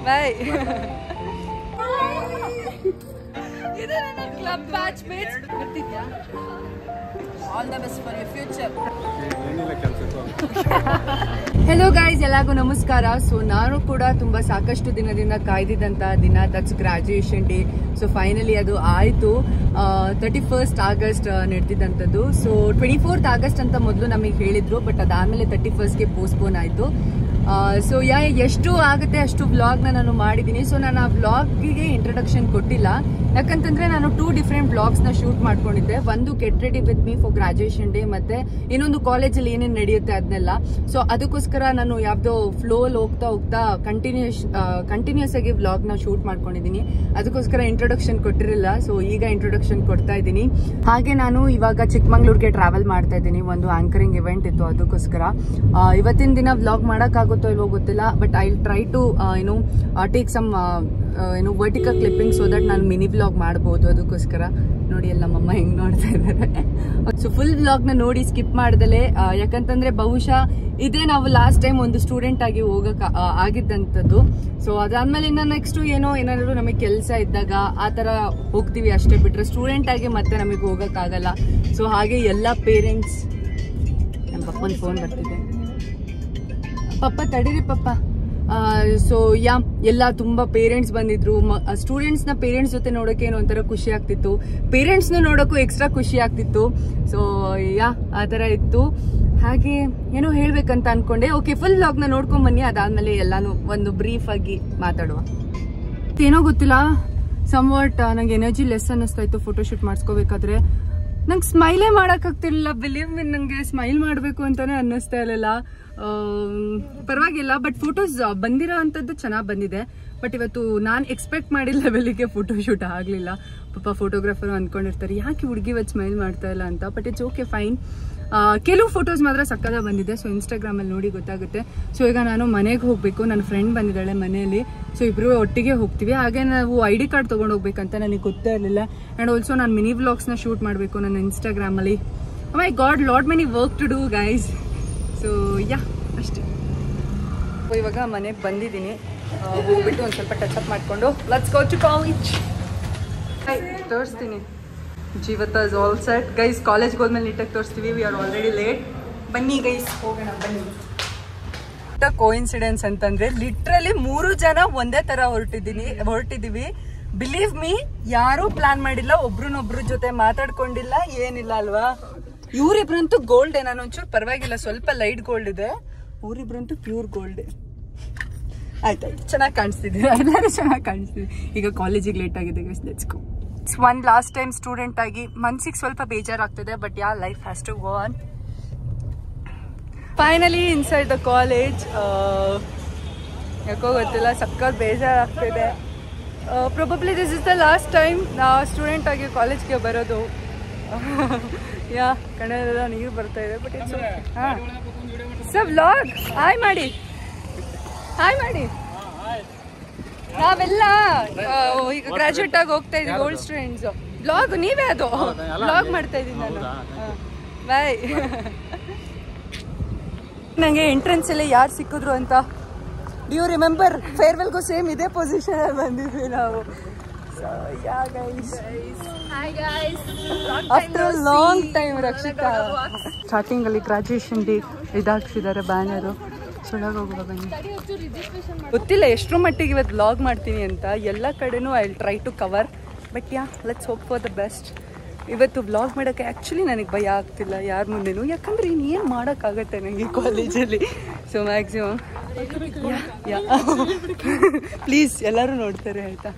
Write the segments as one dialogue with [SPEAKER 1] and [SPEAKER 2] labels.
[SPEAKER 1] ಬಾಯ್. ಇದು ನನ್ನ club batchmates. ಬರ್ತಿದ್ಯಾ? All the best for your future. Hello guys, ಎಲ್ಲರಿಗೂ ನಮಸ್ಕಾರ. ಸೊ ನಾನು ಕೂಡ ತುಂಬ ಸಾಕಷ್ಟು ದಿನದಿಂದ ಕಾಯ್ದಿದ್ದಂಥ ದಿನ, that's graduation day. So finally ಅದು ಆಯಿತು. 31st August ನಡೆದಿದ್ದಂಥದ್ದು. So 24th August ಅಂತ ಮೊದಲು ನಮಗೆ ಹೇಳಿದ್ರು, ಬಟ್ ಅದಾದಮೇಲೆ 31st ಪೋಸ್ಟ್ಪೋನ್ ಆಯಿತು. ಸೊ ಎಷ್ಟು ಆಗುತ್ತೆ ಅಷ್ಟು ವ್ಲಾಗ್ನ ನಾನು ಮಾಡಿದ್ದೀನಿ. ಸೊ ನಾನು ಆ ವ್ಲಾಗ್ಗೆ ಇಂಟ್ರಡಕ್ಷನ್ ಕೊಟ್ಟಿಲ್ಲ, ಯಾಕಂತಂದ್ರೆ ನಾನು 2 ಡಿಫ್ರೆಂಟ್ ವ್ಲಾಗ್ಸ್ನ ಶೂಟ್ ಮಾಡ್ಕೊಂಡಿದ್ದೆ. ಒಂದು get ready with me for graduation day, ಮತ್ತೆ ಇನ್ನೊಂದು ಕಾಲೇಜಲ್ಲಿ ಏನೇನು ನಡೆಯುತ್ತೆ ಅದನ್ನೆಲ್ಲ. ಸೊ ಅದಕ್ಕೋಸ್ಕರ ನಾನು ಯಾವುದೋ ಫ್ಲೋಲ್ಲಿ ಹೋಗ್ತಾ ಕಂಟಿನ್ಯೂಸ್ ಆಗಿ ವ್ಲಾಗ್ನ ಶೂಟ್ ಮಾಡ್ಕೊಂಡಿದ್ದೀನಿ. ಅದಕ್ಕೋಸ್ಕರ ಇಂಟ್ರೊಡಕ್ಷನ್ ಕೊಟ್ಟಿರಲಿಲ್ಲ. ಸೊ ಈಗ ಇಂಟ್ರೊಡಕ್ಷನ್ ಕೊಡ್ತಾ ಇದ್ದೀನಿ. ಹಾಗೆ ನಾನು ಇವಾಗ ಚಿಕ್ಕಮಂಗ್ಳೂರ್ಗೆ ಟ್ರಾವೆಲ್ ಮಾಡ್ತಾ ಇದ್ದೀನಿ. ಒಂದು ಆಂಕರಿಂಗ್ ಇವೆಂಟ್ ಇತ್ತು, ಅದಕ್ಕೋಸ್ಕರ ಇವತ್ತಿನ ದಿನ ವ್ಲಾಗ್ ಮಾಡೋಕ್ಕಾಗುತ್ತೋ ಇಲ್ವೋ ಗೊತ್ತಿಲ್ಲ, but I try to take some vertical clipping so that ನಾನು ಮಿನಿ ವ್ಲಾಗ್ ಮಾಡ್ಬೋದು. ಅದಕ್ಕೋಸ್ಕರ ನೋಡಿ ಎಲ್ಲ ನಮ್ಮಮ್ಮ ಹೆಂಗ್ ನೋಡ್ತಾ ಇದ್ದಾರೆ. ಸೊ ಫುಲ್ ವ್ಲಾಗ್ನ ನೋಡಿ ಸ್ಕಿಪ್ ಮಾಡ್ದಲೆ, ಯಾಕಂತಂದ್ರೆ ಬಹುಶಃ ಇದೇ ನಾವು ಲಾಸ್ಟ್ ಟೈಮ್ ಒಂದು ಸ್ಟೂಡೆಂಟ್ ಆಗಿ ಹೋಗಕ್ ಆಗಿದ್ದಂಥದ್ದು. ಸೊ ಅದಾದ್ಮೇಲೆ ಇನ್ನು ನೆಕ್ಸ್ಟ್ ಏನಾದ್ರು ನಮಗೆ ಕೆಲಸ ಇದ್ದಾಗ ಆ ತರ ಹೋಗ್ತೀವಿ ಅಷ್ಟೇ, ಬಿಟ್ರೆ ಸ್ಟೂಡೆಂಟ್ ಆಗಿ ಮತ್ತೆ ನಮಗೆ ಹೋಗಕ್ ಆಗಲ್ಲ. ಸೊ ಹಾಗೆ ಎಲ್ಲ ಪೇರೆಂಟ್ಸ್, ನಮ್ಮ ಪಪ್ಪನ ಫೋನ್ ಬರ್ತಿದೆ. ಪಪ್ಪ ತಡೀರಿ ಪಪ್ಪ. ಸೊ ಎಲ್ಲ ತುಂಬಾ ಪೇರೆಂಟ್ಸ್ ಬಂದಿದ್ರು. ಸ್ಟೂಡೆಂಟ್ಸ್ನ ಪೇರೆಂಟ್ಸ್ ಜೊತೆ ನೋಡೋಕೆ ಏನೋ ಒಂಥರ ಖುಷಿ ಆಗ್ತಿತ್ತು, ಪೇರೆಂಟ್ಸ್ನ ನೋಡೋಕ್ಕೂ ಎಕ್ಸ್ಟ್ರಾ ಖುಷಿ ಆಗ್ತಿತ್ತು. ಸೊ ಆ ಥರ ಇತ್ತು. ಹಾಗೆ ಏನೋ ಹೇಳ್ಬೇಕಂತ ಅನ್ಕೊಂಡೆ. ಓಕೆ, ಫುಲ್ ವ್ಲಾಗ್ನ ನೋಡ್ಕೊಂಡ್ ಬನ್ನಿ, ಅದಾದ್ಮೇಲೆ ಎಲ್ಲಾನು ಒಂದು ಬ್ರೀಫ್ ಆಗಿ ಮಾತಾಡುವ. ಏನೋ ಗೊತ್ತಿಲ್ಲ, ಸಮ್ವಾಟ್ ನಂಗೆ ಎನರ್ಜಿ ಲೆಸ್ ಅನ್ನಿಸ್ತಾ ಇತ್ತು ಫೋಟೋಶೂಟ್ ಮಾಡಿಸ್ಕೋಬೇಕಾದ್ರೆ. ನಂಗೆ ಸ್ಮೈಲೇ ಮಾಡೋಕ್ಕಾಗ್ತಿರ್ಲಿಲ್ಲ. ಬಿಲೀವ್ ಮೀ, ನಂಗೆ ಸ್ಮೈಲ್ ಮಾಡಬೇಕು ಅಂತಾನೆ ಅನ್ನಿಸ್ತಾ ಇರಲಿಲ್ಲ. ಪರವಾಗಿಲ್ಲ, ಬಟ್ ಫೋಟೋಸ್ ಬಂದಿರೋ ಅಂಥದ್ದು ಚೆನ್ನಾಗಿ ಬಂದಿದೆ. ಬಟ್ ಇವತ್ತು ನಾನು ಎಕ್ಸ್ಪೆಕ್ಟ್ ಮಾಡಿದ ಲೆವೆಲಿಗೆ ಫೋಟೋಶೂಟ್ ಆಗಲಿಲ್ಲ. ಪಾಪ ಫೋಟೋಗ್ರಾಫರು ಅಂದ್ಕೊಂಡಿರ್ತಾರೆ ಯಾಕೆ ಹುಡುಗಿ ಇವತ್ತು ಸ್ಮೈಲ್ ಮಾಡ್ತಾ ಇಲ್ಲ ಅಂತ. But it's okay, fine. ಕೆಲವು ಫೋಟೋಸ್ ಮಾತ್ರ ಸಕ್ಕದಾಗ ಬಂದಿದೆ. ಸೊ ಇನ್ಸ್ಟಾಗ್ರಾಮಲ್ಲಿ ನೋಡಿ ಗೊತ್ತಾಗುತ್ತೆ. ಸೊ ಈಗ ನಾನು ಮನೆಗೆ ಹೋಗಬೇಕು. ನನ್ನ ಫ್ರೆಂಡ್ ಬಂದಿದ್ದಾಳೆ ಮನೆಯಲ್ಲಿ. ಸೊ ಇಬ್ಬರು ಒಟ್ಟಿಗೆ ಹೋಗ್ತೀವಿ. ಹಾಗೆ ನಾವು ID ಕಾರ್ಡ್ ತೊಗೊಂಡು ಹೋಗ್ಬೇಕಂತ ನನಗೆ ಗೊತ್ತೇ ಇರಲಿಲ್ಲ. ಆ್ಯಂಡ್ ಆಲ್ಸೋ ನಾನು ಮಿನಿ ವ್ಲಾಗ್ಸ್ನ ಶೂಟ್ ಮಾಡಬೇಕು ನನ್ನ ಇನ್ಸ್ಟಾಗ್ರಾಮಲ್ಲಿ. My god, lot many work to do guys. So ಅಷ್ಟೇ. ಇವಾಗ ಮನೆಗೆ ಬಂದಿದ್ದೀನಿ. ಹೋಗ್ಬಿಟ್ಟು ಒಂದು ಸ್ವಲ್ಪ ಟಚ್ ಅಪ್ ಮಾಡಿಕೊಂಡು ಲೆಟ್ಸ್ ಗೋ ಟು ಕಾಲೇಜ್. ತೋರಿಸ್ತೀನಿ. ಜೀವತ ಇಸ್ ಆಲ್ ಸೆಟ್ ಗೈಸ್. ಕಾಲೇಜ್ಗೆ ಹೋದ್ಮೇಲೆ ನೀಟಾಗಿ ತೋರಿಸ್ತೀವಿ. We are already late. ಬನ್ನಿ ಗೈಸ್, ಹೋಗೋಣ ಬನ್ನಿ. ಕೋಇನ್ಸಿಡೆನ್ಸ್ ಅಂತಂದ್ರೆ ಲಿಟ್ರಲಿ 3 ಜನ ಒಂದೇ ತರ ಹೊರಟಿದೀವಿ. ಬಿಲೀವ್ ಮೀ, ಯಾರೂ ಪ್ಲಾನ್ ಮಾಡಿಲ್ಲ, ಒಬ್ರನ್ನೊಬ್ರ ಜೊತೆ ಮಾತಾಡ್ಕೊಂಡಿಲ್ಲ, ಏನಿಲ್ಲ ಅಲ್ವಾ. ಇವರಿಬ್ರಂತೂ ಗೋಲ್ಡ್. ನಾನು ಒಂಚೂರು ಪರವಾಗಿಲ್ಲ, ಸ್ವಲ್ಪ ಲೈಟ್ ಗೋಲ್ಡ್ ಇದೆ. ಇವರಿಬ್ರಂತೂ ಪ್ಯೂರ್ ಗೋಲ್ಡ್. ಆಯ್ತಾಯ್ತು, ಚೆನ್ನಾಗಿ ಕಾಣಿಸ್ತಿದೆ, ಎಲ್ಲರೂ ಚೆನ್ನಾಗಿ ಕಾಣಿಸ್ತಿದೆ. ಈಗ ಕಾಲೇಜಿಗೆ ಲೇಟ್ ಆಗಿದೆ guys, let's go. One last time student ಆಗಿ ಮನ್ಸಿಗೆ ಸ್ವಲ್ಪ ಬೇಜಾರಾಗ್ತಿದೆ, but life has to go on. Finally inside the college. ಯಾಕೋ ಗೊತ್ತಿಲ್ಲ, ಸಕ್ಕತ್ ಬೇಜಾರಾಗ್ತಿದೆ. Probably this is the last time ನಾ ಸ್ಟೂಡೆಂಟ್ ಆಗಿ ಕಾಲೇಜ್ಗೆ ಬರೋದು. ಕನ್ನಡದ ನೀರು ಬರ್ತಾ ಇದೆ, ಬಟ್ ಇಟ್ಸ್ ಹಾಂ. ಸರ್ ವ್ಲಾಗ್ ಹಾಯ್ ಮಾಡಿ. ನಾವೆಲ್ಲ ಈಗ ಗ್ರಾಜುಯೇಟ್ ಆಗಿ ಹೋಗ್ತಾ ಇದೀವಿ, ಓಲ್ಡ್ ಸ್ಟೂಡೆಂಟ್ಸ್. ವ್ಲಾಗ್ ನೀವೇ ಅದು ವ್ಲಾಗ್ ಮಾಡ್ತಾ ಇದ್ದೀನಿ ನಾನು. ಬಾಯ್. ನಂಗೆ ಎಂಟ್ರೆನ್ಸ್ ಅಲ್ಲಿ ಯಾರು ಸಿಕ್ಕಿದ್ರು ಅಂತ ಡ್ಯೂ ರಿಮೆಂಬರ್? ಫೇರ್ವೆಲ್ಗೂ ಸೇಮ್ ಇದೇ ಪೊಸಿಷನ್ ಅಲ್ಲಿ ಬಂದಿದ್ವಿ ನಾವು. After long time Rakshita. Starting ಅಲ್ಲಿ ಗ್ರಾಜುಯೇಷನ್ ಡೇ ಇದಾಗ್ತಿದ್ದಾರೆ ಬ್ಯಾನರು. ಸೊಳಗೆ ಹೋಗುವ ಬನ್ನಿ. ಗೊತ್ತಿಲ್ಲ ಎಷ್ಟರ ಮಟ್ಟಿಗೆ ಇವತ್ತು ವ್ಲಾಗ್ ಮಾಡ್ತೀನಿ ಅಂತ. ಎಲ್ಲ ಕಡೆನೂ I will try to cover, but let's hope for the best. ಇವತ್ತು ವ್ಲಾಗ್ ಮಾಡೋಕ್ಕೆ ಆ್ಯಕ್ಚುಲಿ ನನಗೆ ಭಯ ಆಗ್ತಿಲ್ಲ ಯಾರ ಮುಂದೆನೂ, ಯಾಕಂದರೆ ಇನ್ನೇನು ಮಾಡೋಕ್ಕಾಗತ್ತೆ ನನಗೆ ಕಾಲೇಜಲ್ಲಿ. ಸೊ ಮ್ಯಾಕ್ಸಿಮಮ್ ಪ್ಲೀಸ್ ಎಲ್ಲರೂ ನೋಡ್ತಾರೆ ಆಯಿತಾ.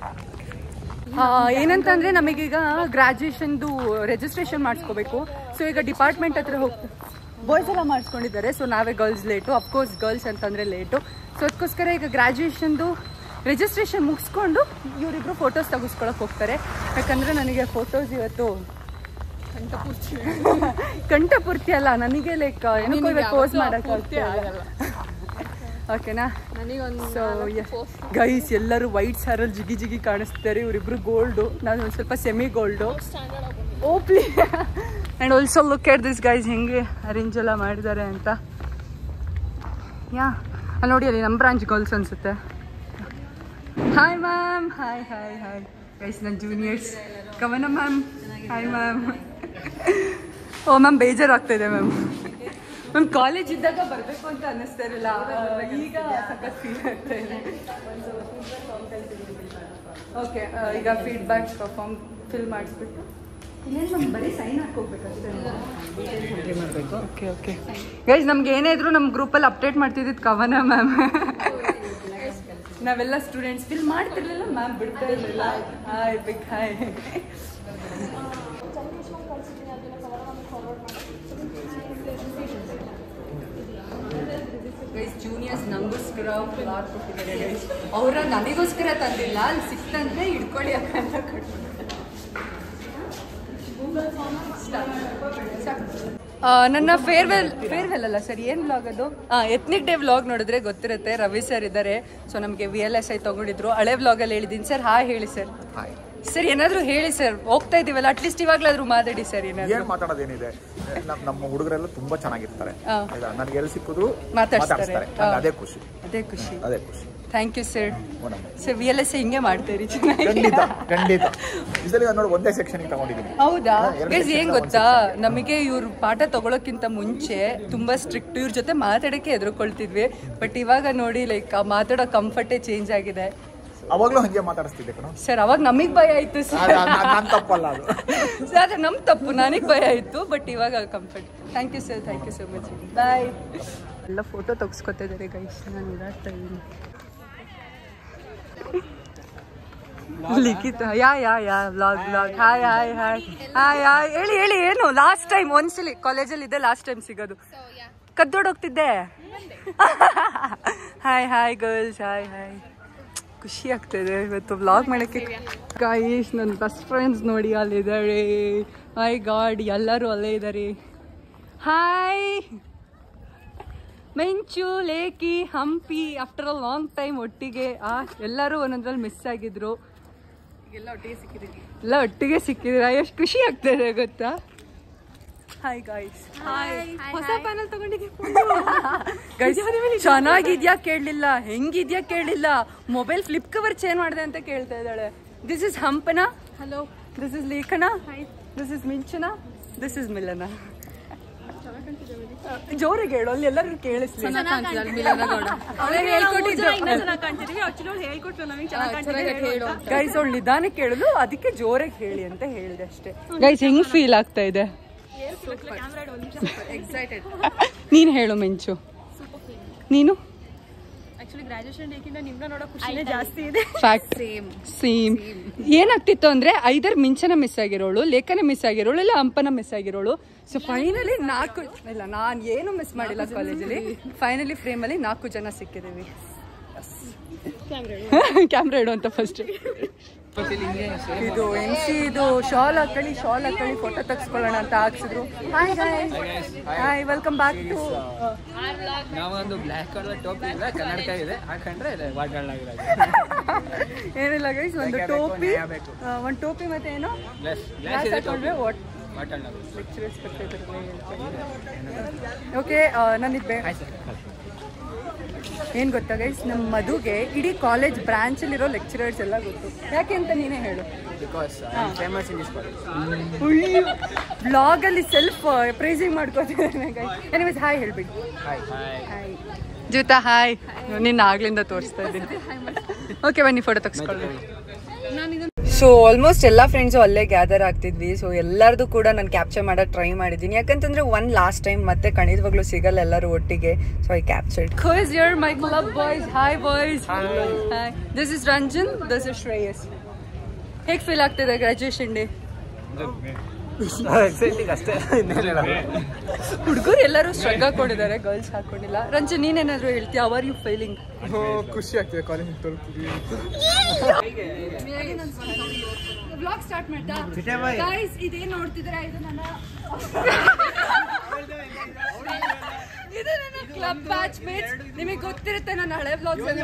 [SPEAKER 1] ಏನಂತಂದರೆ ನಮಗೀಗ ಗ್ರ್ಯಾಜುಯೇಷನ್ದು ರಿಜಿಸ್ಟ್ರೇಷನ್ ಮಾಡಿಸ್ಕೋಬೇಕು. ಸೊ ಈಗ ಡಿಪಾರ್ಟ್ಮೆಂಟ್ ಹತ್ರ ಹೋಗ್ತೀವಿ. ಬಾಯ್ಸ್ ಎಲ್ಲ ಮಾಡಿಸ್ಕೊಂಡಿದ್ದಾರೆ, ಸೊ ನಾವೇ ಗರ್ಲ್ಸ್ ಲೇಟು. ಅಫ್ಕೋರ್ಸ್ ಗರ್ಲ್ಸ್ ಅಂತಂದರೆ ಲೇಟು. ಸೊ ಅದಕ್ಕೋಸ್ಕರ ಈಗ ಗ್ರ್ಯಾಜುಯೇಷನ್ದು ರಿಜಿಸ್ಟ್ರೇಷನ್ ಮುಗಿಸ್ಕೊಂಡು ಇವರಿಬ್ಬರು ಫೋಟೋಸ್ ತೆಗೆಸ್ಕೊಳಕ್ಕೆ ಹೋಗ್ತಾರೆ. ಯಾಕಂದರೆ ನನಗೆ ಫೋಟೋಸ್ ಇವತ್ತು ಕಂಠಪೂರ್ತಿ ಅಲ್ಲ, ನನಗೆ ಲೈಕ್ ಏನಕ್ಕೋ ಇವತ್ತು ಪೋಸ್ ಮಾಡೋಕ್ಕಾಗಲ್ಲ. ಓಕೆನಾ. ಸೊ ಗೈಸ್ ಎಲ್ಲರೂ ವೈಟ್ ಸ್ಯಾರಲ್ಲಿ ಜಿಗಿ ಜಿಗಿ ಕಾಣಿಸ್ತಾರೆ. ಇವರಿಬ್ರು ಗೋಲ್ಡು, ನಾನು ಒಂದು ಸ್ವಲ್ಪ semi gold. Oh please. And also look at this guys, ಹೆಂಗೆ ಅರೇಂಜ್ ಎಲ್ಲ ಮಾಡಿದ್ದಾರೆ ಅಂತ. ಅಲ್ಲಿ ನೋಡಿ, ಅಲ್ಲಿ ನಮ್ಮ ಬ್ರಾಂಚ್ ಗರ್ಲ್ಸ್ ಅನಿಸುತ್ತೆ. Hi ma'am. ಹಾಯ್ ಗೈಸ್ ನನ್ನ juniors. Kavana ma'am. Hi ma'am. Oh ma'am ಬೇಜಾರಾಗ್ತಾಯಿದೆ ಮ್ಯಾಮ್. ಕಾಲೇಜ್ ಇದ್ದಾಗ ಬರಬೇಕು ಅಂತ ಅನ್ನಿಸ್ತಾ ಇರಲಿಲ್ಲ, ಈಗ ಸಖತ್ ಫೀಲ್ ಆಗ್ತಾ ಇದೆ. ಓಕೆ, ಈಗ ಫೀಡ್ಬ್ಯಾಕ್ ಫಾರ್ಮ್ ಫಿಲ್ ಮಾಡಿಸ್ಬಿಟ್ಟು ಇನ್ನೇನು ನಮ್ಗೆ ಬರೀ ಸೈನ್ ಹಾಕೋಗ್ಬೇಕಷ್ಟೇ. ಓಕೆ ಗೈಸ್, ನಮ್ಗೆ ಏನೇ ಇದ್ರು ನಮ್ಮ ಗ್ರೂಪಲ್ಲಿ ಅಪ್ಡೇಟ್ ಮಾಡ್ತಿದ್ದಿದ್ದು ಕವನ ಮ್ಯಾಮ್. ನಾವೆಲ್ಲ ಸ್ಟೂಡೆಂಟ್ಸ್ ಫಿಲ್ ಮಾಡ್ತಿರ್ಲಿಲ್ಲ, ಮ್ಯಾಮ್ ಬಿಡ್ತಾ ಇರಲಿಲ್ಲ. Hi big hi. Guys juniors ನಮಗೋಸ್ಕರ ಫ್ಲಾರ್ ಕೊಟ್ಟಿದ್ದಾರೆ ಗೈಸ್. ಅವರ ನನಗೋಸ್ಕರ ತಂದಿಲ್ಲ, ಅಲ್ಲಿ ಸಿಕ್ತಂತೆ ಹಿಡ್ಕೊಳ್ಳಿ ಅಂತ ಕೊಟ್ಟು. ನನ್ನ ಫೇರ್ವೆಲ್ ಅಲ್ಲ ಸರ್, ಏನು ವ್ಲಾಗ್ ಅದು? ಎತ್ನಿಕ್ ಡೇ ವ್ಲಾಗ್ ನೋಡಿದ್ರೆ ಗೊತ್ತಿರುತ್ತೆ. ರವಿ ಸರ್ ಇದ್ದಾರೆ. ಸೊ ನಮಗೆ VLSI ತಗೊಂಡಿದ್ರು. ಹಳೆ ವ್ಲಾಗಲ್ಲಿ ಹೇಳಿದ್ದೀನಿ ಸರ್. ಹಾಯ್ ಹೇಳಿ ಸರ್. ಸರ್ ಏನಾದರೂ ಹೇಳಿ ಸರ್, ಹೋಗ್ತಾ ಇದೀವಲ್ಲ, ಅಟ್ಲೀಸ್ಟ್ ಇವಾಗಲಾದ್ರೂ ಮಾತಾಡಿ ಸರ್. ಏನಾದ್ರು
[SPEAKER 2] ಮಾತಾಡೋದೇನಿದೆ, ನಮ್ಮ ಹುಡುಗರೆಲ್ಲ ತುಂಬಾ ಚೆನ್ನಾಗಿರ್ತಾರೆ. ನನಗೆ ಎಲ್ಲಿ ಸಿಕ್ಕಿದ್ರು
[SPEAKER 1] ಮಾತಾಡ್ತಾರೆ.
[SPEAKER 2] ಅದೇ ಖುಷಿ. Thank
[SPEAKER 1] you sir. Sir VLSI ಹಿಂಗೆ ಮಾಡ್ತೀರಿ
[SPEAKER 2] ಖಂಡಿತ. ನೋಡಿ ಒಂದೇ ಸೆಕ್ಷನ್ ತಗೊಂಡಿದ್ದೀನಿ.
[SPEAKER 1] ಹೌದಾ ಗೈಸ್? ಏನ್ ಗೊತ್ತಾ, ನಮಗೆ ಇವ್ರು ಪಾಠ ತಗೊಳಕ್ಕಿಂತ ಮುಂಚೆ ತುಂಬಾ ಸ್ಟ್ರಿಕ್ಟ್, ಇವ್ರ ಜೊತೆ ಮಾತಾಡಕ್ಕೆ ಎದುರುಕೊಳ್ತಿದ್ವಿ. ಬಟ್ ಇವಾಗ ನೋಡಿ ಲೈಕ್ ಮಾತಾಡೋ ಕಂಫರ್ಟೇ ಚೇಂಜ್ ಆಗಿದೆ.
[SPEAKER 2] ಅವಾಗ್ಲೂ ಹಂಗೆ ಮಾತಾಡಿಸ್ತಿದ್ದೆ
[SPEAKER 1] ಸರ್. ಅವಾಗ ನಮಗ್ ಭಯ ಆಯ್ತು ಸರ್.
[SPEAKER 2] ತಪ್ಪಲ್ಲ
[SPEAKER 1] ಅದು ನಮ್ ತಪ್ಪು, ನನಗ್ ಭಯ ಆಯ್ತು. ಬಟ್ ಇವಾಗ comfort. Thank you sir so much. Bye. ಎಲ್ಲ ಫೋಟೋ ತೆಗೆಸ್ಕೊತಾ ಇದ್ದಾರೆ ಗೈಸ್. ನಾನು ಓಡಾಡ್ತಾ ಇದ್ದೀನಿ. ಲಿಖಿತ ಯಾ ವ್ಲಾಗ್. ಹಾಯ್ ಹೇಳಿ ಏನು ಲಾಸ್ಟ್ ಟೈಮ್ ಒಂದ್ಸಲಿ ಕಾಲೇಜಲ್ಲಿ ಇದ್ದೆ, ಲಾಸ್ಟ್ ಟೈಮ್ ಸಿಗೋದು. ಕದ್ದೋಡೋಗ್ತಿದ್ದೆ. Hi girls. ಹಾಯ್ ಖುಷಿ ಆಗ್ತಾಯಿದೆ ಇವತ್ತು ವ್ಲಾಗ್ ಮಾಡೋಕ್ಕೆ. ಗೈಸ್ ನನ್ನ ಬೆಸ್ಟ್ ಫ್ರೆಂಡ್ಸ್ ನೋಡಿ ಅಲ್ಲಿದ್ದಾರೆ. ಮೈ ಗಾಡ್, ಎಲ್ಲರೂ ಅಲ್ಲೇ ಇದ್ದಾರೆ. Hi Menchu, Leki, Hampi, after a long time ಒಟ್ಟಿಗೆ. ಎಲ್ಲರೂ ಒಂದೊಂದ್ರಲ್ಲಿ ಮಿಸ್ ಆಗಿದ್ರು. ಎಲ್ಲ ಒಟ್ಟಿಗೆ ಸಿಕ್ಕಿದ್ದೀರಾ. ಎಷ್ಟು ಖುಷಿ ಆಗ್ತಾಯಿದೆ ಗೊತ್ತಾ? Hi guys. ಹೊಸ ಪ್ಯಾನಲ್ ತಗೊಂಡಿದ್ದೀವಿ ಗೈಸ್. ಚೆನ್ನಾಗಿದ್ಯಾ ಕೇಳಲಿಲ್ಲ, ಹೆಂಗಿದ್ಯಾ ಕೇಳಲಿಲ್ಲ. ಮೊಬೈಲ್ ಫ್ಲಿಪ್ ಕವರ್ ಚೇಂಜ್ ಮಾಡಿದೆ ಅಂತ ಕೇಳ್ತಾ ಇದ್ದಾಳೆ. This is Hampana. Hello. This is Lekhana. This is Minchana. This is Milana. ಜೋರಿಗೆ ಹೇಳು, ಅಲ್ಲಿ ಎಲ್ಲರೂ ಕೇಳಿಸ್ಲಿ. ಗೈಸ್ ಅವಳು ನಿಧಾನಕ್ಕೆ ಕೇಳಲು, ಅದಕ್ಕೆ ಜೋರಾಗಿ ಹೇಳಿ ಅಂತ ಹೇಳಿದೆ ಅಷ್ಟೇ. ಗೈಸ್ ಹೆಂಗ್ ಫೀಲ್ ಆಗ್ತಾ ಇದೆ? ನೀನು ಹೇಳು ಮಿಂಚು. ನೀನು
[SPEAKER 3] ಗ್ರಾಜುಯೇಷನ್ ಡೇಕಿಂತ ನಿಮ್ಮನ್ನ ನೋಡೋ ಖುಷಿನೇ ಜಾಸ್ತಿ ಇದೆ.
[SPEAKER 1] Fact same. ಏನಾಗ್ತಿತ್ತು ಅಂದ್ರೆ ಐದರ್ ಮಿಂಚನ ಮಿಸ್ ಆಗಿರೋಳು, ಲೇಖನ ಮಿಸ್ ಆಗಿರೋಳು, ಇಲ್ಲ ಹಂಪನ ಮಿಸ್ ಆಗಿರೋಳು. ಸೊ ಫೈನಲಿ 4 ಇಲ್ಲ, ನಾನು ಏನು ಮಿಸ್ ಮಾಡಿಲ್ಲ ಕಾಲೇಜಲ್ಲಿ. ಫೈನಲಿ ಫ್ರೇಮಲ್ಲಿ 4 ಜನ ಸಿಕ್ಕಿದ್ದೀವಿ. ಕ್ಯಾಮ್ರಾ ಇಡು ಅಂತ ಫಸ್ಟ್. ಇದು MC ಇದು ಶಾಲ್ ಹಾಕೊಳ್ಳಿ ಫೋಟೋ ತೆಗೆಸ್ಕೊಳ್ಳೋಣ ಅಂತ ಹಾಕ್ಸಿದ್ರು. Hi welcome back to.
[SPEAKER 4] ನಾವೊಂದು ಬ್ಲ್ಯಾಕ್ ಕಲರ್ ಟೋಪಿ ಇದೆ, ಕನ್ನಡಕ ಇದೆ, ಹಾಕೊಂಡ್ರೆ
[SPEAKER 1] ಏನಿಲ್ಲ ಗೈಸ್, ಒಂದು ಟೋಪಿ ಮತ್ತೆ ಏನೋ ಓಕೆ. ನನಗೆ ಏನು ಗೊತ್ತಾ ಗೈಸ್, ನಮ್ಮ ಮದುಗೆ ಇಡೀ ಕಾಲೇಜ್ ಬ್ರಾಂಚಲ್ಲಿರೋ ಲೆಕ್ಚರರ್ಸ್ ಎಲ್ಲ ಗೊತ್ತು. ಯಾಕೆ ಅಂತ ನೀನೇ ಹೇಳು. ಬ್ಲಾಗಲ್ಲಿ ಸೆಲ್ಫ್ ಪ್ರೈಸಿಂಗ್ ಮಾಡ್ಕೋತಿದ್ದಾನೆ ಗೈಸ್. ಎನಿವೇಸ್ ಹಾಯ್ ಹೇಳ್ಬಿಡಿ. ಹಾಯ್ ಜೂತಾ. ಹಾಯ್. ನಿನ್ನ ಆಗ್ಲಿಂದ ತೋರಿಸ್ತಾ ಇದ್ದೀನಿ. ಓಕೆ ಬನ್ನಿ ಫೋಟೋ ತೆಗೆಸ್ಕೊಳ್ಳಿ. ಸೊ ಆಲ್ಮೋಸ್ಟ್ ಎಲ್ಲ ಫ್ರೆಂಡ್ಸು ಅಲ್ಲೇ ಗ್ಯಾದರ್ ಆಗ್ತಿದ್ವಿ. ಸೊ ಎಲ್ಲರದು ಕೂಡ ನಾನು ಕ್ಯಾಪ್ಚರ್ ಮಾಡೋಕ್ಕೆ ಟ್ರೈ ಮಾಡಿದ್ದೀನಿ. ಯಾಕಂತಂದ್ರೆ ಲಾಸ್ಟ್ ಟೈಮ್ ಮತ್ತೆ ಖಂಡಿತವಾಗ್ಲೂ ಸಿಗಲ್ಲ ಎಲ್ಲರೂ ಒಟ್ಟಿಗೆ. So I captured. Who is your my club boys? Hi boys. Hi. This is Ranjan. This is Shreyas. ಹೇಗೆ ಫೀಲ್ ಆಗ್ತಿದೆ ಗ್ರಾಜುಯೇಷನ್ ಡೇ? ಹುಡುಗರು ಎಲ್ಲರೂ ಸ್ಟ್ರಗ್ ಹಾಕೊಂಡಿದ್ದಾರೆ, ಗರ್ಲ್ಸ್ ಹಾಕೊಂಡಿಲ್ಲ. ರಂಜನ್ ನೀನೇನಾದ್ರು ಹೇಳ್ತೀಯ? How are you feeling?
[SPEAKER 2] ಖುಷಿ ಆಗ್ತಿದೆ ಕಾಲೇಜ್
[SPEAKER 1] ವ್ಲಾಗ್ ಸ್ಟಾರ್ಟ್ ಮಾಡ್ತಾ ಗೈಸ್. ಇದೇನ್ ನೋಡ್ತಿದ್ದೀರಾ, ಇದು ನನ್ನ ಕ್ಲಬ್ ಬ್ಯಾಚ್ ಮೇಟ್ಸ್. ನಿಮಗೆ ಗೊತ್ತಿರುತ್ತೆ ನನ್ನ ಹಳೆ ವ್ಲಾಗ್ಸ್ ಅಲ್ಲಿ.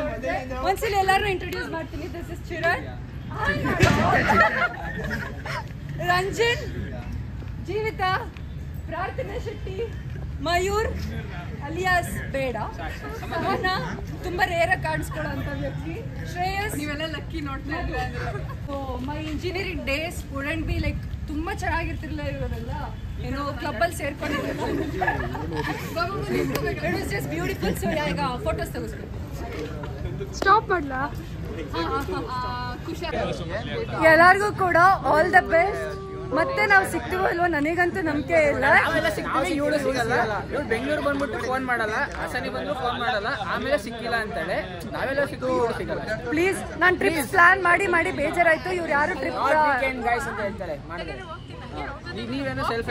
[SPEAKER 1] ಒಂದ್ಸಲ ಎಲ್ಲರೂ ಇಂಟ್ರೊಡ್ಯೂಸ್ ಮಾಡ್ತೀನಿ. ದಿಸ್ ಇಸ್ ಚಿರಣ್, ರಂಜನ್, ಜೀವಿತಾ, ಪ್ರಾರ್ಥನಾ ಶೆಟ್ಟಿ, ಮಯೂರ್ ಅಲಿಯಾಸ್ ಬೇಡ, ಸಹನ ತುಂಬಾ ರೇರ್ ಆಗಿ ಕಾಣಿಸ್ಕೊಳ್ಳೋ ಅಂತ ವ್ಯಕ್ತಿ, ಶ್ರೇಯಸ್ ನೀವೆಲ್ಲ ಲಕ್ಕಿ ನೋಡ್ತಾ ಇದ್ರೆ. So my engineering days wouldn't be like ತುಂಬಾ ಚೆನ್ನಾಗಿರ್ತಿರ್ಲಿಲ್ಲ ಇವರೆಲ್ಲ ಏನೋ ಕ್ಲಬ್ಬಲ್ಲಿ ಸೇರ್ಕೊಂಡಿರಲಿಲ್ಲ. It was just beautiful. So ಈಗ ಫೋಟೋಸ್ ತೆಗೆಸ್ಬೇಕು. ಸ್ಟಾಪ್ ಮಾಡಲಾ? ಖುಷಿ. ಎಲ್ಲರಿಗೂ ಕೂಡ ಆಲ್ ದ ಬೆಸ್ಟ್. ಮತ್ತೆ ನಾವು ಸಿಗ್ತೀವೋ ಇಲ್ವೋ ನನಗಂತೂ ನಂಬಿಕೆ ಇಲ್ಲ.
[SPEAKER 4] ಬೆಂಗಳೂರು ಬಂದ್ಬಿಟ್ಟು ಫೋನ್ ಮಾಡಲ್ಲ, ಹಾಸನಿ ಬಂದು ಫೋನ್ ಮಾಡಲ್ಲ, ಆಮೇಲೆ ಸಿಕ್ಕಿಲ್ಲ ಅಂತಾಳೆ. ನಾವೆಲ್ಲ ಸಿಗಲ್ಲ.
[SPEAKER 1] ಪ್ಲೀಸ್, ನಾನು ಟ್ರಿಪ್ ಪ್ಲಾನ್ ಮಾಡಿ ಮಾಡಿ ಬೇಜಾರಾಯ್ತು. ಇವ್ರು ಯಾರು ಟ್ರಿಪ್
[SPEAKER 4] ಗೈಸ್ ಅಂತ ಹೇಳ್ತಾರೆ ಮಾಡಿದ್ರೆ. ನೀವೇನೋ ಸೆಲ್ಫ್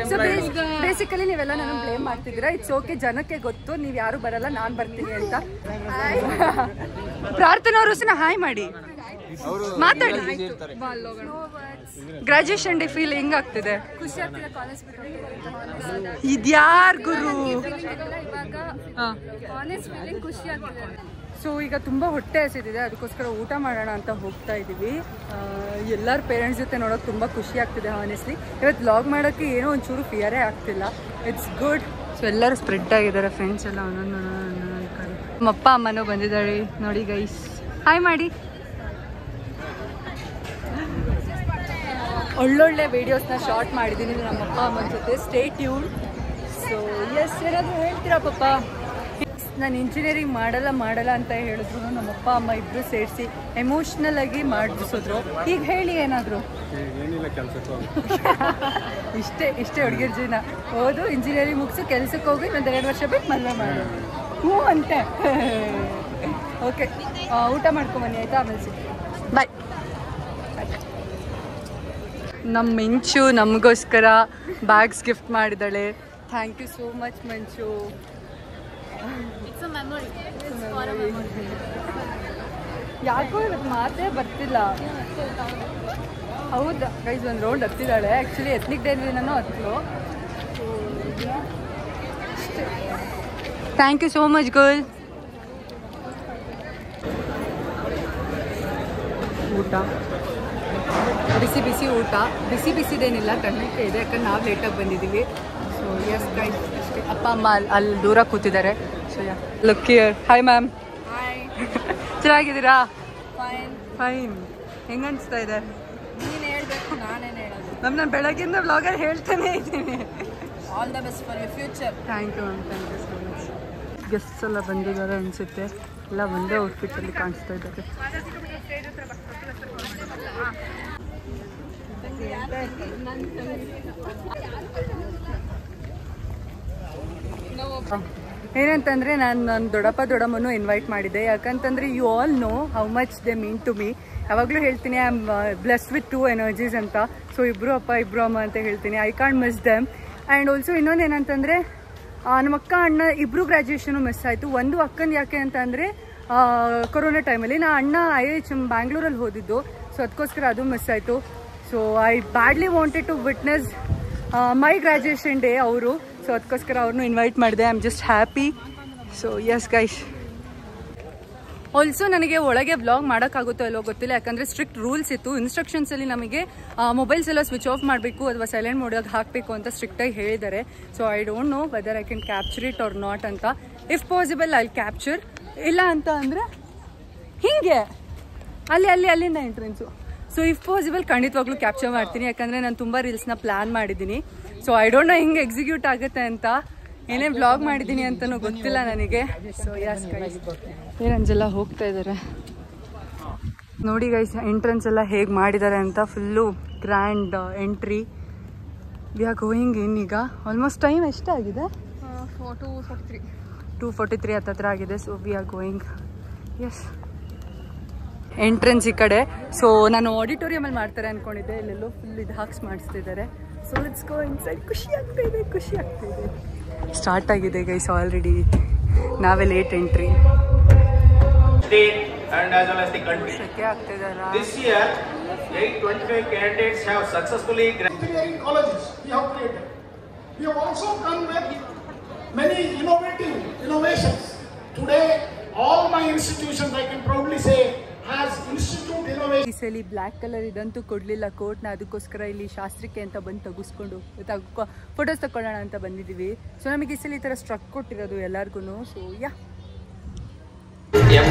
[SPEAKER 1] ಬೇಸಿಕಲಿ ನೀವೆಲ್ಲ ನನ್ನ ಬ್ಲೇಮ್ ಮಾಡ್ತಿದ್ದೀರಾ. ಇಟ್ಸ್ ಓಕೆ, ಜನಕ್ಕೆ ಗೊತ್ತು ನೀವು ಯಾರು ಬರಲ್ಲ, ನಾನು ಬರ್ತೀನಿ ಅಂತ. ಪ್ರಾರ್ಥನಾ ಅವರು ಸಹ ಹಾಯ್ ಮಾಡಿ ಮಾತಾಡಿ. ಗ್ರಾಜುಯೇಷನ್ ಡೇ ಫೀಲ್ ಹೆಂಗ್ ಆಗ್ತಿದೆ? ಖುಷಿ ಆಗ್ತಿದೆ. ಕಾಲೇಜ್ ಇದ್ಯಾರ್ ಗುರು ಖುಷಿ ಆಗ್ತಿದೆ. ಸೊ ಈಗ ತುಂಬ ಹೊಟ್ಟೆ ಹಸಿದಿದೆ, ಅದಕ್ಕೋಸ್ಕರ ಊಟ ಮಾಡೋಣ ಅಂತ ಹೋಗ್ತಾ ಇದ್ದೀವಿ. ಎಲ್ಲರ ಪೇರೆಂಟ್ಸ್ ಜೊತೆ ನೋಡೋಕೆ ತುಂಬ ಖುಷಿ ಆಗ್ತಿದೆ. ಹಾನೆಸ್ಟ್ಲಿ ಇವತ್ತು ವ್ಲಾಗ್ ಮಾಡೋಕ್ಕೆ ಏನೋ ಒಂಚೂರು ಫಿಯರೇ ಆಗ್ತಿಲ್ಲ. It's good. ಸೊ ಎಲ್ಲರೂ ಸ್ಪ್ರೆಡ್ ಆಗಿದ್ದಾರೆ, ಫ್ರೆಂಡ್ಸ್ ಎಲ್ಲ ಒಂದೊಂದು ಕಡೆ. ನಮ್ಮ ಅಪ್ಪ ಅಮ್ಮನೂ ಬಂದಿದ್ದಾರೆ ನೋಡಿ ಗೈಸ್, ಹಾಯ್ ಮಾಡಿ. ಒಳ್ಳೊಳ್ಳೆ ವೀಡಿಯೋಸ್ನ ಶಾರ್ಟ್ ಮಾಡಿದ್ದೀನಿ ನಮ್ಮ ಅಪ್ಪ ಅಮ್ಮನ ಜೊತೆ. Stay tune. ಸೊ ಎಸ್, ಏನಾದರೂ ಹೇಳ್ತೀರಾ ಪಪ್ಪ? ನಾನು ಇಂಜಿನಿಯರಿಂಗ್ ಮಾಡಲ್ಲ ಅಂತ ಹೇಳಿದ್ರು ನಮ್ಮ ಅಪ್ಪ ಅಮ್ಮ ಇಬ್ಬರು ಸೇರಿಸಿ ಎಮೋಷ್ನಲ್ ಆಗಿ ಮಾಡಿಸಿದ್ರು. ಈಗ ಹೇಳಿ ಏನಾದರೂ. ಇಷ್ಟೇ ಹುಡುಗಿರ ಜೀವನ. ಓದು, ಇಂಜಿನಿಯರಿಂಗ್ ಮುಗಿಸು, ಕೆಲ್ಸಕ್ಕೆ ಹೋಗಿ ಒಂದು 2 ವರ್ಷ ಬಿಟ್ಟು ಮದುವೆ ಮಾಡೋದು. ಹ್ಞೂ ಅಂತೆ. ಓಕೆ, ಊಟ ಮಾಡ್ಕೊಂಬನ್ನಿ ಆಯಿತಾ? ಆಮೇಲೆ ಸಿಗ್ತೀನಿ. ಬಾಯ್. ನಮ್ಮ ಮಿಂಚು ನಮಗೋಸ್ಕರ ಬ್ಯಾಗ್ಸ್ ಗಿಫ್ಟ್ ಮಾಡಿದ್ದಾಳೆ. Thank you so much Manchu. ಯಾಕೋ ಇವತ್ತು ಮಾತೇ ಬರ್ತಿಲ್ಲ. ಹೌದಾ ಗೈಸ್, ಒಂದು ರೌಂಡ್ ಹತ್ತಿದ್ದಾಳೆ. ಆ್ಯಕ್ಚುಲಿ ಎತ್ನಿಕ್ ಡೇ ದಿನನೂ ಹತ್ತಲು. Thank you so much girl. ಊಟ ಬಿಸಿ ಬಿಸಿ ಊಟ. ಬಿಸಿದೇನಿಲ್ಲ, ಖಂಡಿತ ಇದೆ, ಯಾಕಂದ್ರೆ ನಾವು ಲೇಟಾಗಿ ಬಂದಿದ್ದೀವಿ. ಸೊ ಎಸ್ ಗೈಸ್, ಅಷ್ಟೇ. ಅಪ್ಪ ಅಮ್ಮ ಅಲ್ಲಿ ದೂರ ಕೂತಿದ್ದಾರೆ. So yeah, look here. Hi ma'am. ಚೆನ್ನಾಗಿದ್ದೀರಾ? ಫೈನ್. ಹೆಂಗೆ ಅನಿಸ್ತಾ ಇದೆ?
[SPEAKER 3] ನೀನು ಹೇಳ್ಬೇಕು, ನಾನೇನು ಹೇಳೋದು?
[SPEAKER 1] ನಾನು ಬೆಳಗ್ಗಿಂದ ವ್ಲಾಗಲ್ಲಿ ಹೇಳ್ತಾನೆ ಇದ್ದೀನಿ.
[SPEAKER 3] All the best for your future.
[SPEAKER 1] Thank you ma'am, thank you so much. Guests ಎಲ್ಲ ಬಂದಿದ್ದಾರೆ ಅನಿಸುತ್ತೆ. ಎಲ್ಲ ಒಂದೇ ಔಟ್ಫಿಟ್ಟಲ್ಲಿ ಕಾಣಿಸ್ತಾ ಇದ್ದಾರೆ. ಏನಂತಂದರೆ ನಾನು ನನ್ನ ದೊಡ್ಡಮ್ಮನೂ ಇನ್ವೈಟ್ ಮಾಡಿದ್ದೆ. ಯಾಕಂತಂದರೆ you all know how much they mean to me. ಯಾವಾಗಲೂ ಹೇಳ್ತೀನಿ I am blessed with 2 energies ಅಂತ. ಸೊ ಇಬ್ಬರು ಅಪ್ಪ ಇಬ್ಬರು ಅಮ್ಮ ಅಂತ ಹೇಳ್ತೀನಿ. I can't miss them. And also ಇನ್ನೊಂದು ಏನಂತಂದರೆ ನಮ್ಮ ಅಕ್ಕ ಅಣ್ಣ ಇಬ್ಬರು ಗ್ರ್ಯಾಜುಯೇಷನು ಮಿಸ್ ಆಯಿತು. ಒಂದು ಅಕ್ಕನ ಯಾಕೆ ಅಂತ ಅಂದರೆ ಕೊರೋನಾ ಟೈಮಲ್ಲಿ ನಾ ಅಣ್ಣ IIH ಬ್ಯಾಂಗ್ಳೂರಲ್ಲಿ ಓದಿದ್ದು. ಸೊ ಅದಕ್ಕೋಸ್ಕರ ಅದು ಮಿಸ್ ಆಯಿತು. So I badly wanted to witness my graduation day ಅವರು. ಸೊ ಅದಕ್ಕೋಸ್ಕರ ಅವ್ರನ್ನೂ ಇನ್ವೈಟ್ ಮಾಡಿದೆ. I am just happy. So yes guys, also ನನಗೆ ಒಳಗೆ ವ್ಲಾಗ್ ಮಾಡೋಕ್ಕಾಗುತ್ತೋ ಇಲ್ಲೋ ಗೊತ್ತಿಲ್ಲ, ಯಾಕಂದರೆ ಸ್ಟ್ರಿಕ್ಟ್ ರೂಲ್ಸ್ ಇತ್ತು. ಇನ್ಸ್ಟ್ರಕ್ಷನ್ಸಲ್ಲಿ ನಮಗೆ ಮೊಬೈಲ್ಸ್ ಎಲ್ಲ ಸ್ವಿಚ್ ಆಫ್ ಮಾಡಬೇಕು ಅಥವಾ ಸೈಲೆಂಟ್ ಮೋಡಾಗಿ ಹಾಕಬೇಕು ಅಂತ ಸ್ಟ್ರಿಕ್ಟಾಗಿ ಹೇಳಿದ್ದಾರೆ. So I don't know whether I can capture it or not ಅಂತ. ಇಫ್ ಪಾಸಿಬಲ್ ಐ ಕ್ಯಾಪ್ಚರ್, ಇಲ್ಲ ಅಂತ ಅಂದರೆ ಹೀಗೆ ಅಲ್ಲಿಂದ ಎಂಟ್ರೆನ್ಸು. ಸೊ ಇಫ್ ಪಾಸಿಬಲ್ ಖಂಡಿತವಾಗ್ಲೂ ಕ್ಯಾಪ್ಚರ್ ಮಾಡ್ತೀನಿ, ಯಾಕಂದರೆ ನಾನು ತುಂಬ ರೀಲ್ಸ್ನ ಪ್ಲ್ಯಾನ್ ಮಾಡಿದ್ದೀನಿ. ಸೊ ಐ ಡೋಂಟ್ ನೋ ಹಿಂಗೆ ಎಕ್ಸಿಕ್ಯೂಟ್ ಆಗುತ್ತೆ ಅಂತ. ಏನೇನು ವ್ಲಾಗ್ ಮಾಡಿದ್ದೀನಿ ಅಂತಲೂ ಗೊತ್ತಿಲ್ಲ ನನಗೆ. ಸೊ ಯಸ್ ಗೈಸ್, ಏನಂಜೆಲ್ಲ ಹೋಗ್ತಾ ಇದ್ದಾರೆ ನೋಡಿ ಗೈಸ್. ಎಂಟ್ರೆನ್ಸ್ ಎಲ್ಲ ಹೇಗೆ ಮಾಡಿದ್ದಾರೆ ಅಂತ. Full grand entry. We are going in. ಈಗ ಆಲ್ಮೋಸ್ಟ್ ಟೈಮ್ ಎಷ್ಟಾಗಿದೆ? 2:43 ಹತ್ತತ್ರ ಆಗಿದೆ. So we are going. Yes, entrance ಈ ಕಡೆ. ಸೊ ನಾನು ಆಡಿಟೋರಿಯಮಲ್ಲಿ ಮಾಡ್ತಾರೆ ಅಂದ್ಕೊಂಡಿದ್ದೆ, ಇಲ್ಲೆಲ್ಲೋ ಫುಲ್ ಇದು ಹಾಕ್ಸ್ ಮಾಡಿಸ್ತಿದ್ದಾರೆ. So let's go inside. ಖುಷಿ ಆಗ್ತಾಯಿದೆ. ಸ್ಟಾರ್ಟ್ ಆಗಿದೆ ಗೈಸ್ ಆಲ್ರೆಡಿ. ನಾವೇ late entry.
[SPEAKER 5] State and as well as the country. This year, 825 candidates have successfully
[SPEAKER 6] engineering colleges we have created. We have also come with many innovations. Today, all my institutions, I can proudly say, has institute innovation.
[SPEAKER 1] ಈ ಸಲ black colour ಇದಂತೂ ಕೊಡಲಿಲ್ಲ ಕೋಟ್ನ, ಅದಕ್ಕೋಸ್ಕರ ಇಲ್ಲಿ ಶಾಸ್ತ್ರಕ್ಕೆ ಅಂತ ಬಂದು ತೆಗಿಸ್ಕೊಂಡು photos ತಗೊಳ್ಳೋಣ ಅಂತ ಬಂದಿದ್ದೀವಿ. ಸೊ ನಮಗೆ ಈ ಸಲ ಈ ಥರ ಸ್ಟ್ರಕ್ ಕೊಟ್ಟಿರೋದು ಎಲ್ಲರಿಗೂ. ಸೊ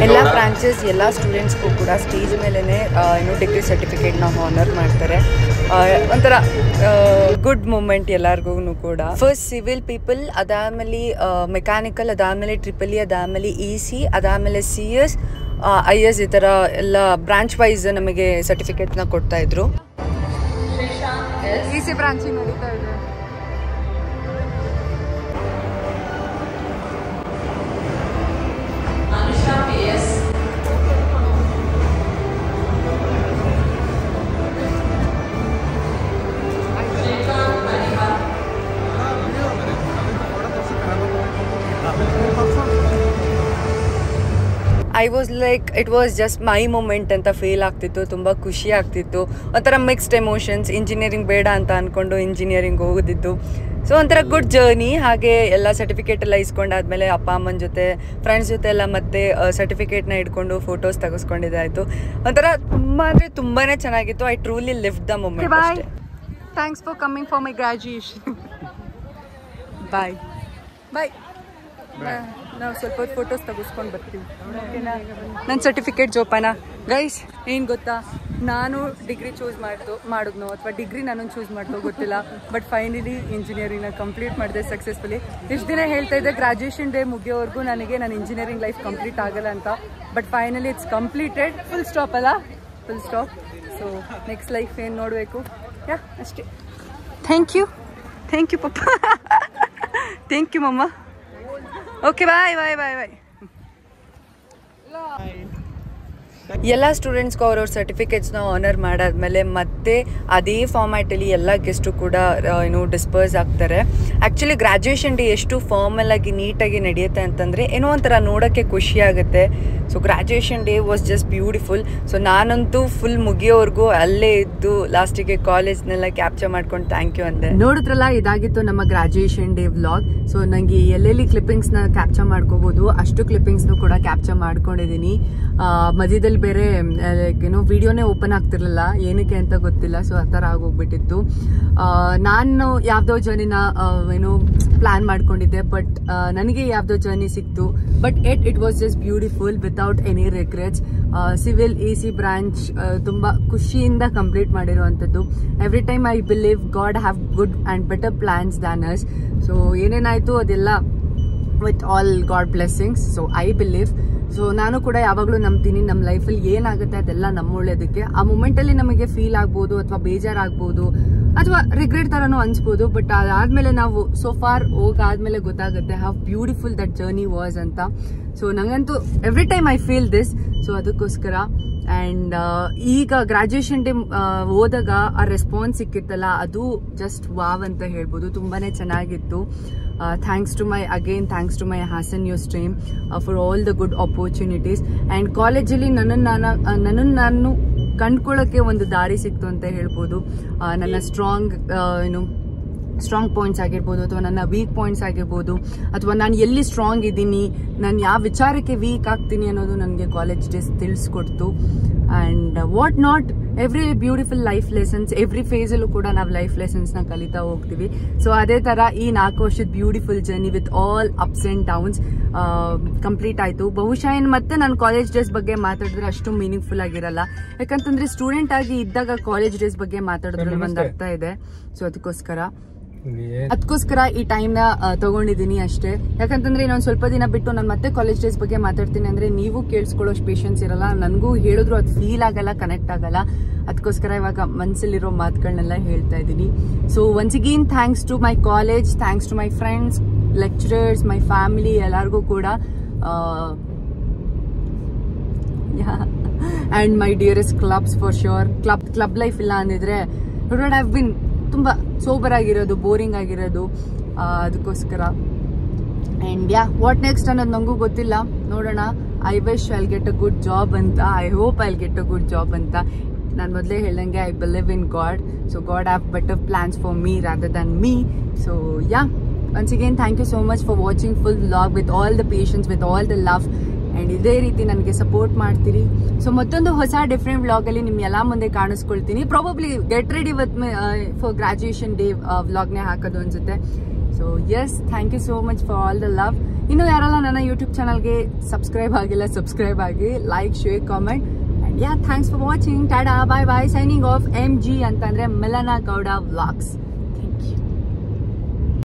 [SPEAKER 1] ಎಲ್ಲ ಬ್ರಾಂಚಸ್ ಎಲ್ಲ ಸ್ಟೂಡೆಂಟ್ಸ್ಗೂ ಕೂಡ ಸ್ಟೇಜ್ ಮೇಲೇ ಏನು ಡಿಗ್ರಿ ಸರ್ಟಿಫಿಕೇಟ್ನ ಹಾನರ್ ಮಾಡ್ತಾರೆ. ಒಂಥರ ಗುಡ್ ಮೂಮೆಂಟ್ ಎಲ್ಲರಿಗೂ ಕೂಡ. ಫಸ್ಟ್ ಸಿವಿಲ್ ಪೀಪಲ್, ಅದಾದಮೇಲೆ ಮೆಕ್ಯಾನಿಕಲ್, ಅದಾದಮೇಲೆ EEE, ಅದಾದಮೇಲೆ EC, ಅದಾದಮೇಲೆ CS, IS ಈ ಥರ ಎಲ್ಲ ಬ್ರಾಂಚ್ ವೈಸ್ ನಮಗೆ ಸರ್ಟಿಫಿಕೇಟ್ನ ಕೊಡ್ತಾಯಿದ್ರು. EC ಬ್ರಾಂಚಿಗೆ ನಡೀತಾ ಇದೆ. I was like it was just my moment ಅಂತ ಫೀಲ್ ಆಗ್ತಿತ್ತು. ತುಂಬ ಖುಷಿ ಆಗ್ತಿತ್ತು. ಒಂಥರ ಮಿಕ್ಸ್ಡ್ ಎಮೋಷನ್ಸ್. ಇಂಜಿನಿಯರಿಂಗ್ ಬೇಡ ಅಂತ ಅಂದ್ಕೊಂಡು ಇಂಜಿನಿಯರಿಂಗ್ ಹೋಗೋದಿದ್ದು. ಸೊ ಒಂಥರ ಗುಡ್ ಜರ್ನಿ. ಹಾಗೆ ಎಲ್ಲ ಸರ್ಟಿಫಿಕೇಟ್ ಎಲ್ಲ ಇಸ್ಕೊಂಡಾದ್ಮೇಲೆ ಅಪ್ಪ ಅಮ್ಮನ ಜೊತೆ ಫ್ರೆಂಡ್ಸ್ ಜೊತೆ ಎಲ್ಲ ಮತ್ತೆ ಸರ್ಟಿಫಿಕೇಟ್ನ ಇಟ್ಕೊಂಡು ಫೋಟೋಸ್ ತೆಗೆಸ್ಕೊಂಡಿದ್ದಾಯಿತು. ಒಂಥರ ತುಂಬ ಅಂದರೆ ತುಂಬಾ ಚೆನ್ನಾಗಿತ್ತು. I truly lived the moment. Bye, thanks for coming for my graduation. Bye bye. ನಾವು ಸ್ವಲ್ಪ ಹೊತ್ತು ಫೋಟೋಸ್ ತೆಗೆಸ್ಕೊಂಡು ಬರ್ತೀವಿ. ಓಕೆನಾ? ನನ್ನ ಸರ್ಟಿಫಿಕೇಟ್ ಜೋಪಾನ. ಗೈಸ್ ಏನು ಗೊತ್ತಾ, ನಾನು ಡಿಗ್ರಿ ಚೂಸ್ ಮಾಡಿದ್ನೋ ಅಥವಾ ಡಿಗ್ರಿ ನಾನು ಚೂಸ್ ಮಾಡ್ದೋ ಗೊತ್ತಿಲ್ಲ, ಬಟ್ ಫೈನಲಿ ಇಂಜಿನಿಯರಿಂಗ್ನ ಕಂಪ್ಲೀಟ್ ಮಾಡಿದೆ ಸಕ್ಸಸ್ಫುಲಿ. ಇಷ್ಟು ದಿನ ಹೇಳ್ತಾ ಇದ್ದೆ ಗ್ರ್ಯಾಜುಯೇಷನ್ ಡೇ ಮುಗಿಯೋವರೆಗೂ ನನಗೆ ನನ್ನ ಇಂಜಿನಿಯರಿಂಗ್ ಲೈಫ್ ಕಂಪ್ಲೀಟ್ ಆಗಲ್ಲ ಅಂತ, but finally it's completed. Full stop ಅಲ್ಲ, full stop. So next life ಏನು ನೋಡಬೇಕು, ಅಷ್ಟೇ. Thank you papa. Thank you mamma. Okay, bye bye bye bye. ಎಲ್ಲ ಸ್ಟೂಡೆಂಟ್ಸ್ಗೂ ಅವ್ರವ್ರ ಸರ್ಟಿಫಿಕೇಟ್ಸ್ನ ಆನರ್ ಮಾಡಾದ್ಮೇಲೆ ಮತ್ತೆ ಅದೇ ಫಾರ್ಮ್ಯಾಟಲ್ಲಿ ಎಲ್ಲ ಗೆಸ್ಟು ಕೂಡ ಏನು ಡಿಸ್ಪರ್ಸ್ ಆಗ್ತಾರೆ. ಆ್ಯಕ್ಚುಲಿ ಗ್ರ್ಯಾಜುಯೇಷನ್ ಡೇ ಎಷ್ಟು ಫಾರ್ಮಲಾಗಿ ನೀಟಾಗಿ ನಡೆಯುತ್ತೆ ಅಂತಂದರೆ ಏನೋ ಒಂಥರ ನೋಡೋಕ್ಕೆ ಖುಷಿ ಆಗುತ್ತೆ. So graduation day was just beautiful. So ನಾನಂತೂ ಫುಲ್ ಮುಗಿಯೋವರೆಗೂ ಅಲ್ಲೇ ಇದ್ದು ಲಾಸ್ಟಿಗೆ ಕಾಲೇಜ್ನೆಲ್ಲ ಕ್ಯಾಪ್ಚರ್ ಮಾಡ್ಕೊಂಡು ಥ್ಯಾಂಕ್ ಯು ಅಂದೆ. ನೋಡಿದ್ರಲ್ಲ, ಇದಾಗಿತ್ತು ನಮ್ಮ ಗ್ರ್ಯಾಜುಯೇಷನ್ ಡೇ ವ್ಲಾಗ್. ಸೊ ನನಗೆ ಎಲ್ಲೆಲ್ಲಿ ಕ್ಲಿಪ್ಪಿಂಗ್ಸ್ನ ಕ್ಯಾಪ್ಚರ್ ಮಾಡ್ಕೋಬೋದು ಅಷ್ಟು ಕ್ಲಿಪ್ಪಿಂಗ್ಸ್ನು ಕೂಡ ಕ್ಯಾಪ್ಚರ್ ಮಾಡ್ಕೊಂಡಿದ್ದೀನಿ. ಮಧ್ಯದಲ್ಲಿ ಬೇರೆ ಏನೋ ವಿಡಿಯೋನೇ ಓಪನ್ ಆಗ್ತಿರ್ಲಿಲ್ಲ, ಏನಕ್ಕೆ ಅಂತ ಗೊತ್ತಿಲ್ಲ. ಸೊ ಆ ಥರ ಆಗೋಗ್ಬಿಟ್ಟಿತ್ತು. ನಾನು ಯಾವುದೋ ಜರ್ನಿನ ಏನೋ ಪ್ಲಾನ್ ಮಾಡ್ಕೊಂಡಿದ್ದೆ, ಬಟ್ ನನಗೆ ಯಾವುದೋ ಜರ್ನಿ ಸಿಕ್ತು. But it was just beautiful without any regrets. Civil EC branch ತುಂಬ ಖುಷಿಯಿಂದ ಕಂಪ್ಲೀಟ್ ಮಾಡಿರುವಂಥದ್ದು. Every time I believe God have good and better plans than us. So ಏನೇನಾಯಿತು ಅದೆಲ್ಲ with all God blessings. So I believe. So ನಾನು ಕೂಡ ಯಾವಾಗಲೂ ನಂಬ್ತೀನಿ, ನಮ್ಮ ಲೈಫಲ್ಲಿ ಏನಾಗುತ್ತೆ ಅದೆಲ್ಲ ನಮ್ಮ ಒಳ್ಳೇದಕ್ಕೆ. ಆ ಮೂಮೆಂಟಲ್ಲಿ ನಮಗೆ ಫೀಲ್ ಆಗ್ಬೋದು ಅಥವಾ ಬೇಜಾರಾಗ್ಬೋದು ಅಥವಾ ರಿಗ್ರೆಟ್ ಥರನೂ ಅನ್ಸ್ಬೋದು, ಬಟ್ ಅದಾದಮೇಲೆ ನಾವು ಸೋ ಫಾರ್ ಹೋಗಾದ್ಮೇಲೆ ಗೊತ್ತಾಗುತ್ತೆ how beautiful that journey was ಅಂತ. ಸೊ ನನಗಂತೂ every time I feel this. So ಅದಕ್ಕೋಸ್ಕರ ಆ್ಯಂಡ್ ಈಗ ಗ್ರ್ಯಾಜುಯೇಷನ್ ಡೇ ಹೋದಾಗ ಆ ರೆಸ್ಪಾನ್ಸ್ ಸಿಕ್ಕಿತ್ತಲ್ಲ, ಅದು ಜಸ್ಟ್ ವಾವ್ ಅಂತ ಹೇಳ್ಬೋದು. ತುಂಬಾ ಚೆನ್ನಾಗಿತ್ತು. Thanks to my Hassan news team for all the good opportunities. And ಕಾಲೇಜಲ್ಲಿ ನನ್ನನ್ನು ನಾನು ಕಂಡ್ಕೊಳ್ಳೋಕ್ಕೆ ಒಂದು ದಾರಿ ಸಿಕ್ತು ಅಂತ ಹೇಳ್ಬೋದು. ನನ್ನ ಸ್ಟ್ರಾಂಗ್ ಪಾಯಿಂಟ್ಸ್ ಆಗಿರ್ಬೋದು ಅಥವಾ ನನ್ನ ವೀಕ್ ಪಾಯಿಂಟ್ಸ್ ಆಗಿರ್ಬೋದು, ಅಥವಾ ನಾನು ಎಲ್ಲಿ ಸ್ಟ್ರಾಂಗ್ ಇದ್ದೀನಿ, ನಾನು ಯಾವ ವಿಚಾರಕ್ಕೆ ವೀಕ್ ಆಗ್ತೀನಿ ಅನ್ನೋದು ನನಗೆ ಕಾಲೇಜ್ ಡೇಸ್ ತಿಳಿಸ್ಕೊಡ್ತು. And what not, every beautiful life lessons, every ಫೇಸಲ್ಲೂ ಕೂಡ ನಾವು ಲೈಫ್ ಲೆಸನ್ಸ್ನ ಕಲಿತಾ ಹೋಗ್ತೀವಿ. ಸೊ ಅದೇ ಥರ ಈ 4 ವರ್ಷದ beautiful journey with all ups and downs complete ಆಯಿತು. ಬಹುಶಃ ಮತ್ತೆ ನಾನು ಕಾಲೇಜ್ ಡೇಸ್ ಬಗ್ಗೆ ಮಾತಾಡಿದ್ರೆ ಅಷ್ಟು ಮೀನಿಂಗ್ಫುಲ್ ಆಗಿರಲ್ಲ, ಯಾಕಂತಂದರೆ ಸ್ಟೂಡೆಂಟ್ ಆಗಿ ಇದ್ದಾಗ ಕಾಲೇಜ್ ಡೇಸ್ ಬಗ್ಗೆ ಮಾತಾಡಿದ್ರೆ ಒಂದು ಅರ್ಥ ಇದೆ. ಸೊ ಅದಕ್ಕೋಸ್ಕರ ಈ ಟೈಮ್ನ ತಗೊಂಡಿದ್ದೀನಿ ಅಷ್ಟೇ. ಯಾಕಂತಂದ್ರೆ ಇನ್ನೊಂದು ಸ್ವಲ್ಪ ದಿನ ಬಿಟ್ಟು ನಾನು ಮತ್ತೆ ಕಾಲೇಜ್ ಡೇಸ್ ಬಗ್ಗೆ ಮಾತಾಡ್ತೀನಿ ಅಂದರೆ ನೀವು ಕೇಳಿಸ್ಕೊಳ್ಳೋಷ್ಟು ಪೇಷನ್ಸ್ ಇರಲ್ಲ, ನನಗೂ ಹೇಳಿದ್ರು ಅದು ಫೀಲ್ ಆಗಲ್ಲ, ಕನೆಕ್ಟ್ ಆಗಲ್ಲ. ಅದಕ್ಕೋಸ್ಕರ ಇವಾಗ ಮನಸ್ಸಲ್ಲಿರೋ ಮಾತುಗಳನ್ನೆಲ್ಲ ಹೇಳ್ತಾ ಇದ್ದೀನಿ. So once again thanks to my college, thanks to my friends, lecturers, my family, ಎಲ್ಲರಿಗೂ ಕೂಡ. And my dearest clubs for sure. Club life ಇಲ್ಲ ಅಂದಿದ್ರೆ ವುಡ್ ಹ್ಯಾವ್ ಬಿನ್ ತುಂಬ ಸೋಬರ್ ಆಗಿರೋದು, ಬೋರಿಂಗ್ ಆಗಿರೋದು. ಅದಕ್ಕೋಸ್ಕರ ಆ್ಯಂಡ್ ವಾಟ್ ನೆಕ್ಸ್ಟ್ ಅನ್ನೋದು ನನಗೂ ಗೊತ್ತಿಲ್ಲ, ನೋಡೋಣ. I wish I'll get a good job ಅಂತ, I hope I'll get a good job ಅಂತ. ನಾನು ಮೊದಲೇ ಹೇಳ್ದಂಗೆ I believe in God. So god have better plans for me rather than me. So once again thank you so much for watching full vlog with all the patience, with all the love. And ಇದೇ ರೀತಿ ನನಗೆ support ಮಾಡ್ತೀರಿ. So ಮತ್ತೊಂದು ಹೊಸ different ವ್ಲಾಗಲ್ಲಿ ನಿಮ್ಮೆಲ್ಲ ಮುಂದೆ ಕಾಣಿಸ್ಕೊಳ್ತೀನಿ. Probably get ready with for graduation day ವ್ಲಾಗ್ನೇ ಹಾಕೋದು ಅನ್ಸುತ್ತೆ. So yes, thank you so much for all the love. ಇನ್ನು ಯಾರೆಲ್ಲ ನನ್ನ ಯೂಟ್ಯೂಬ್ ಚಾನಲ್ಗೆ ಸಬ್ಸ್ಕ್ರೈಬ್ ಆಗಿಲ್ಲ, ಸಬ್ಸ್ಕ್ರೈಬ್ ಆಗಿ, like, share, comment. And yeah, thanks for watching. Tada, bye bye. Signing off MG ಅಂತಂದರೆ Melana Gowda vlogs. Thank you.